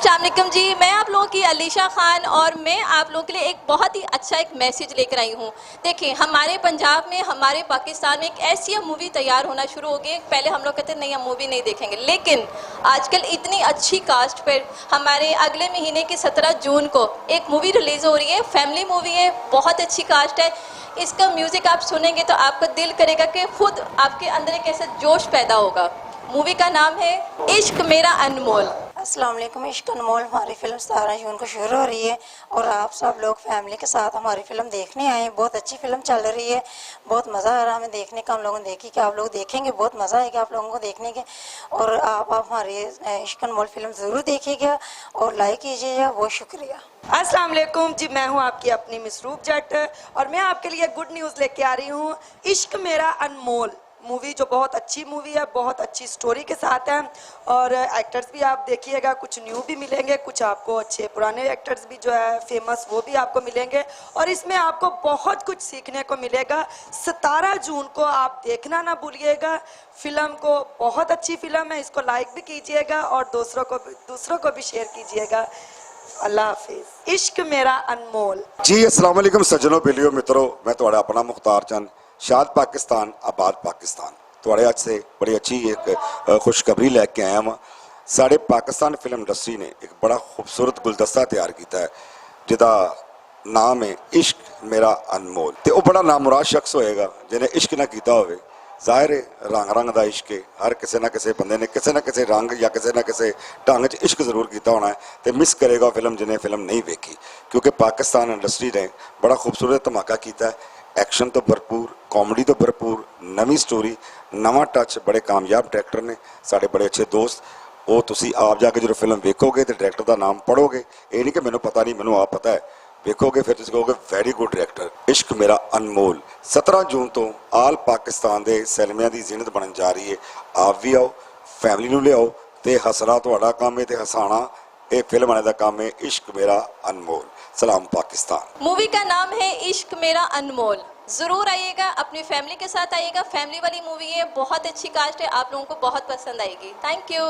अस्सलाम वालेकुम जी, मैं आप लोगों की अलीशा खान और मैं आप लोगों के लिए एक बहुत ही अच्छा एक मैसेज लेकर आई हूँ। देखिए, हमारे पंजाब में, हमारे पाकिस्तान में एक ऐसी मूवी तैयार होना शुरू हो गई। पहले हम लोग कहते नहीं, हम मूवी नहीं देखेंगे, लेकिन आजकल इतनी अच्छी कास्ट पर हमारे अगले महीने की 17 जून को एक मूवी रिलीज़ हो रही है। फैमिली मूवी है, बहुत अच्छी कास्ट है। इसका म्यूज़िक आप सुनेंगे तो आपका दिल करेगा कि खुद आपके अंदर एक ऐसा जोश पैदा होगा। मूवी का नाम है इश्क मेरा अनमोल। अस्सलाम वालेकुम। इश्क अनमोल हमारी फिल्म 17 जून को शुरू हो रही है और आप सब लोग फैमिली के साथ हमारी फिल्म देखने आए। बहुत अच्छी फिल्म चल रही है, बहुत मज़ा आ रहा है हमें देखने का। हम लोगों ने देखी कि आप लोग देखेंगे, बहुत मज़ा आएगा आप लोगों को देखने के। और आप हमारी इश्क अनमोल फिल्म ज़रूर देखिएगा और लाइक कीजिएगा। बहुत शुक्रिया। अस्सलाम वालेकुम जी, मैं हूँ आपकी अपनी मिसरूफ जट और मैं आपके लिए गुड न्यूज़ लेके आ रही हूँ। इश्क मेरा अनमोल मूवी जो बहुत अच्छी मूवी है, बहुत अच्छी स्टोरी के साथ है और एक्टर्स भी आप देखिएगा, कुछ न्यू भी मिलेंगे, कुछ आपको अच्छे पुराने एक्टर्स भी जो है फेमस वो भी आपको मिलेंगे और इसमें आपको बहुत कुछ सीखने को मिलेगा। 17 जून को आप देखना ना भूलिएगा फिल्म को। बहुत अच्छी फिल्म है, इसको लाइक भी कीजिएगा और दूसरों को भी शेयर कीजिएगा। अल्लाह हाफिज। इश्क मेरा अनमोल जी। अस्सलाम वालेकुम सज्जनों, बेलियो मित्रों, मैं थोड़ा अपना मुख्तार चंद, शाद पाकिस्तान आबाद पाकिस्तान थोड़े अज से बड़ी अच्छी एक खुशखबरी लैके आया वहाँ। साढ़े पाकिस्तान फिल्म इंडस्ट्री ने एक बड़ा खूबसूरत गुलदस्ता तैयार किया है जिदा नाम है इश्क मेरा अनमोल। तो वह बड़ा नामुराद शख्स होएगा जिन्हें इश्क ना किया हो। जाहिर है रंग रंग का इश्क है, हर किसी ना किसी बंदे ने किसी ना किसी रंग या किसी ना किसी ढंग च इश्क जरूर किया होना है। तो मिस करेगा फिल्म जिन्हें फिल्म नहीं वेखी, क्योंकि पाकिस्तान इंडस्ट्री ने बड़ा खूबसूरत धमाका किया है। एक्शन तो भरपूर, कॉमेडी तो भरपूर, नवी स्टोरी, नवा टच, बड़े कामयाब डायरैक्टर ने साढ़े बड़े अच्छे दोस्त। वो तुसी आप जाके जो फिल्म वेखोगे तो डायरैक्टर का नाम पढ़ोगे, ये नहीं कि मैंने पता नहीं, मैंने आप पता है, वेखोगे फिर तुम कहोगे वेरी गुड डायरैक्टर। इश्क मेरा अनमोल 17 जून तो आल पाकिस्तान के सिनेमा की जीनत बनन जा रही है। आप भी आओ, फैमिली नूं लियाओ, तो हसना तुहाडा काम है, तो हसाना ये फिल्म वाले का काम है। इश्क मेरा अनमोल। सलाम पाकिस्तान। मूवी का नाम है इश्क मेरा अनमोल। जरूर आइएगा, अपनी फैमिली के साथ आइएगा। फैमिली वाली मूवी है, बहुत अच्छी कास्ट है, आप लोगों को बहुत पसंद आएगी। Thank you.